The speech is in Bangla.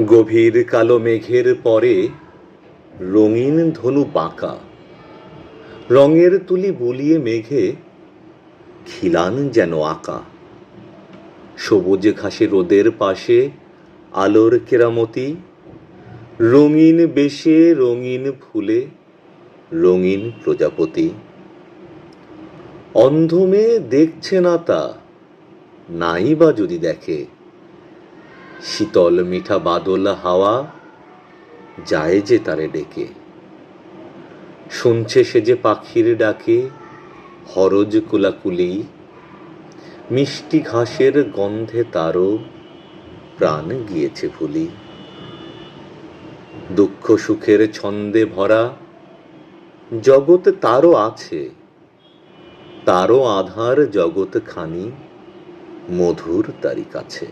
গভীর কালো মেঘের পরে রঙিন ধনু বাঁকা, রঙের তুলি বুলিয়ে মেঘে খিলান যেন আঁকা। সবুজ ঘাসে রোদের পাশে আলোর কেরামতি, রঙিন বেশে রঙিন ফুলে রঙিন প্রজাপতি। অন্ধ মেয়ে দেখছে না তা, নাই বা যদি দেখে, শীতল মিঠা বাদল হাওয়া যায় যে তারে ডেকে। শুনছে সে যে পাখির ডাকে হরজ কুলাকুলি, মিষ্টি ঘাসের গন্ধে তারও প্রাণ গিয়েছে ভুলি। দুঃখ সুখের ছন্দে ভরা জগৎ তারও আছে, তারও আধার জগৎ খানি মধুর তারি কাছে।